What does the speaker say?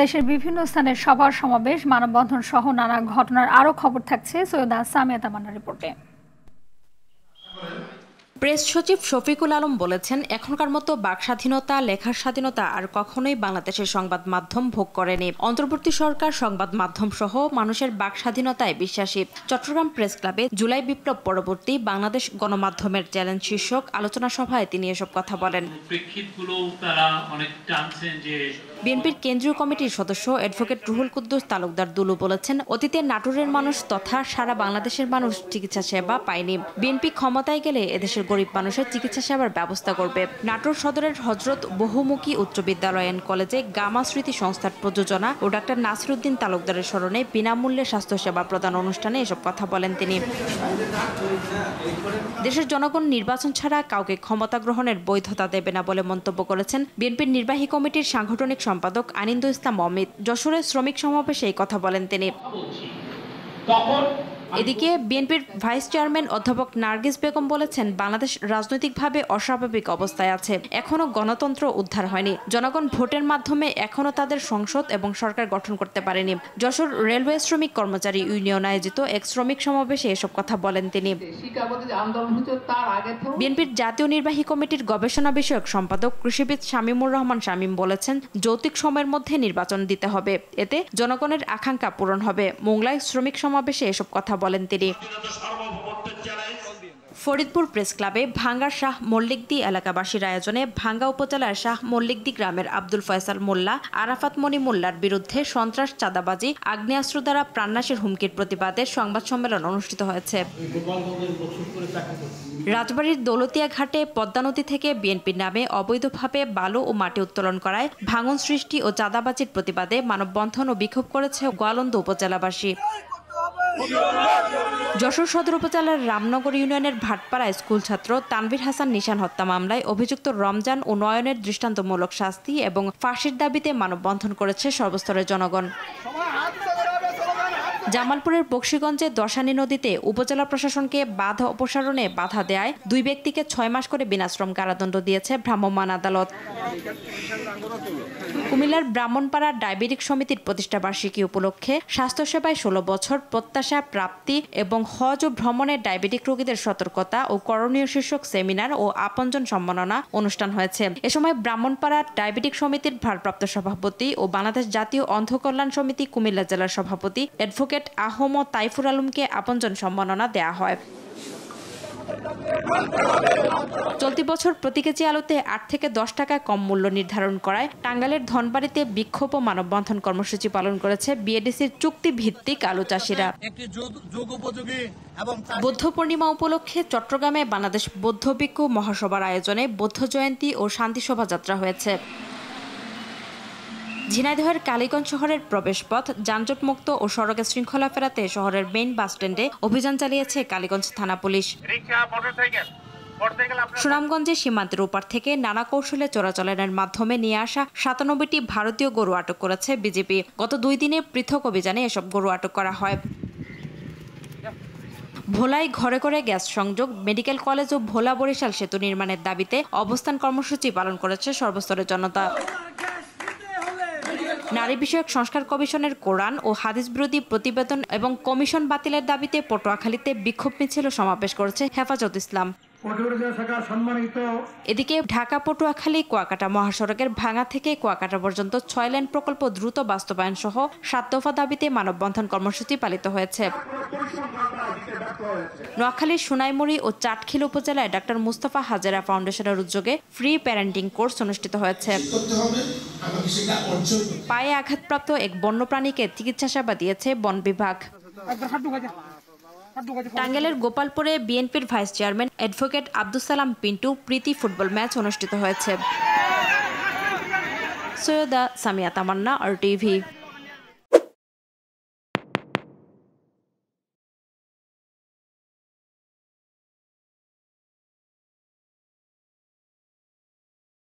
দেশের বিভিন্ন স্থানে সভা সমাবেশ, মানববন্ধন সহ নানা ঘটনার আরও খবর থাকছে সৈয়দা সামিয়া তামান্নার রিপোর্টে। প্রেস সচিব শফিকুল আলম বলেছেন, এখনকার মতো বাক স্বাধীনতা, লেখার স্বাধীনতা আর কখনোই বাংলাদেশের সংবাদ মাধ্যম ভোগ করেনি। অন্তর্বর্তী সরকার সংবাদ মাধ্যম সহ মানুষের বাক স্বাধীনতায় বিশ্বাসী। চট্টগ্রাম প্রেস ক্লাবে জুলাই বিপ্লব পরবর্তী বাংলাদেশ গণমাধ্যমের চ্যালেঞ্জ শীর্ষক আলোচনা সভায় তিনি এসব কথা বলেন। বিএনপির কেন্দ্রীয় কমিটির সদস্য অ্যাডভোকেট রুহুল কুদ্দুস তালুকদার দুলু বলেছেন, অতীতে নাটোরের মানুষ তথা সারা বাংলাদেশের মানুষ চিকিৎসা সেবা পায়নি। বিএনপি ক্ষমতায় গেলে এদেশের গরিব মানুষের চিকিৎসা সেবার ব্যবস্থা করবে। নাটোর সদরের হযরত বহুমুখী উচ্চ বিদ্যালয় অ্যান্ড কলেজে গামা স্মৃতি সংস্থার প্রযোজনা ও ডাক্তার নাসিরউদ্দিন তালুকদারের স্মরণে বিনামূল্যে স্বাস্থ্যসেবা প্রদান অনুষ্ঠানে এসব কথা বলেন তিনি। দেশের জনগণ নির্বাচন ছাড়া কাউকে ক্ষমতা গ্রহণের বৈধতা দেবে না বলে মন্তব্য করেছেন বিএনপির নির্বাহী কমিটির সাংগঠনিক সম্পাদক আনিন্দু ইসলাম অমিত। যশোরে শ্রমিক সমাবেশে এই কথা বলেন তিনি। এদিকে বিএনপির ভাইস চেয়ারম্যান অধ্যাপক নার্গিস বেগম বলেছেন, বাংলাদেশ রাজনৈতিকভাবে অস্বাভাবিক অবস্থায় আছে, এখনো গণতন্ত্র উদ্ধার হয়নি। জনগণ ভোটের মাধ্যমে এখনো তাদের সংসদ এবং সরকার গঠন করতে পারেনি। যশোর রেলওয়ে শ্রমিক কর্মচারী ইউনিয়ন আয়োজিত এক শ্রমিক সমাবেশে এসব কথা বলেন তিনি। বিএনপির জাতীয় নির্বাহী কমিটির গবেষণা বিষয়ক সম্পাদক কৃষিবিদ শামীমুর রহমান শামীম বলেছেন, যৌক্তিক সময়ের মধ্যে নির্বাচন দিতে হবে, এতে জনগণের আকাঙ্ক্ষা পূরণ হবে। মোংলায় শ্রমিক সমাবেশে এসব কথা বলেন তিনি। ফরিদপুর প্রেস ক্লাবে ভাঙ্গার শাহ মল্লিকদি এলাকাবাসীর আয়োজনে ভাঙ্গা উপজেলার শাহ মল্লিকদি গ্রামের আব্দুল ফয়সাল মোল্লা, আরাফাত মনি মোল্লার বিরুদ্ধে সন্ত্রাস, চাঁদাবাজি, আগ্নেয়াস্ত্র দ্বারা প্রাণনাশের হুমকির প্রতিবাদে সংবাদ সম্মেলন অনুষ্ঠিত হয়েছে। রাজবাড়ীর দৌলতিয়া ঘাটে পদ্মা নদী থেকে বিএনপির নামে অবৈধভাবে বালু ও মাটি উত্তোলন করায় ভাঙন সৃষ্টি ও চাঁদাবাজির প্রতিবাদে মানববন্ধন ও বিক্ষোভ করেছে গোয়ালন্দ উপজেলাবাসী। যশোর সদর উপজেলার রামনগর ইউনিয়নের ভাটপাড়া স্কুল ছাত্র তানভীর হাসান নিশান হত্যা মামলায় অভিযুক্ত রমজান ও নয়নের দৃষ্টান্তমূলক শাস্তি এবং ফাঁসির দাবিতে মানববন্ধন করেছে সর্বস্তরের জনগণ। জামালপুরের বকশীগঞ্জে দশানী নদীতে উপজেলা প্রশাসনকে বাধা অপসারণে বাধা দেয় 2 ব্যক্তিকে 6 মাস করে বিনাশ্রম কারাদণ্ড দিয়েছে ভ্রাম্যমাণ আদালত। কুমিল্লার ব্রাহ্মণপাড়া ডায়াবেটিক সমিতির প্রতিষ্ঠাবার্ষিকী উপলক্ষে স্বাস্থ্যসেবায় 16 বছর প্রত্যাশা, প্রাপ্তি এবং হজ ও ভ্রমণে ডায়াবেটিক রোগীদের সতর্কতা ও করণীয় শীর্ষক সেমিনার ও আপনজন সম্মাননা অনুষ্ঠান হয়েছে। এ সময় ব্রাহ্মণপাড়া ডায়াবেটিক সমিতির ভারপ্রাপ্ত সভাপতি ও বাংলাদেশ জাতীয় অন্ধ কল্যাণ সমিতি কুমিল্লা জেলার সভাপতি অ্যাডভোকেট আহম তাইফুর আলমকে আপনজন সম্মাননা দেয়া হয়। চলতি বছর প্রতি কেজি আলুতে 8 থেকে 10 টাকা কম মূল্য নির্ধারণ করায় টাঙ্গাইলের ধনবাড়িতে বিক্ষোভ ও মানববন্ধন কর্মসূচি পালন করেছে বিএডিসির চুক্তিভিত্তিক আলু চাষিরা। বৌদ্ধ পূর্ণিমা উপলক্ষে চট্টগ্রামে বাংলাদেশ বৌদ্ধ ভিক্ষু মহাসভার আয়োজনে বৌদ্ধ জয়ন্তী ও শান্তি শোভাযাত্রা হয়েছে। ঝিনাইদহের কালীগঞ্জ শহরের প্রবেশপথ যানজটমুক্ত ও সড়কে শৃঙ্খলা ফেরাতে শহরের মেইন বাসস্ট্যান্ডে অভিযান চালিয়েছে কালীগঞ্জ থানা পুলিশ। সুনামগঞ্জে সীমান্তের ওপার থেকে নানা কৌশলে চোরাচালানের মাধ্যমে নিয়ে আসা 97টি ভারতীয় গরু আটক করেছে বিজেপি। গত 2 দিনে পৃথক অভিযানে এসব গরু আটক করা হয়। ভোলায় ঘরে ঘরে গ্যাস সংযোগ, মেডিকেল কলেজ ও ভোলা বরিশাল সেতু নির্মাণের দাবিতে অবস্থান কর্মসূচি পালন করেছে সর্বস্তরের জনতা। নারী বিষয়ক সংস্কার কমিশনের কোরআন ও হাদিস বিরোধী প্রতিবেদন এবং কমিশন বাতিলের দাবিতে পটুয়াখালীতে বিক্ষোভ মিছিল সমাবেশ করেছে হেফাজত ইসলাম। এদিকে ঢাকা পটুয়াখালী কুয়াকাটা মহাসড়কের ভাঙা থেকে কুয়াকাটা পর্যন্ত 6 লেন প্রকল্প দ্রুত বাস্তবায়ন সহ 7 দফা দাবিতে মানববন্ধন কর্মসূচি পালিত হয়েছে। নোয়াখালীর সোনাইমুড়ি ও চাটখিল উপজেলায় ডাক্তার মুস্তাফা হাজেরা ফাউন্ডেশনের উদ্যোগে ফ্রি প্যারেন্টিং কোর্স অনুষ্ঠিত হয়েছে। পায়ে আঘাতপ্রাপ্ত এক বন্যপ্রাণীকে চিকিৎসা সেবা দিয়েছে বন বিভাগ। টাঙ্গাইলের গোপালপুরে বিএনপির vice chairman advocate Abdus Salam Pintu প্রীতি ফুটবল ম্যাচ অনুষ্ঠিত হয়েছে। সৈয়দা সামিয়া তামান্না, RTV।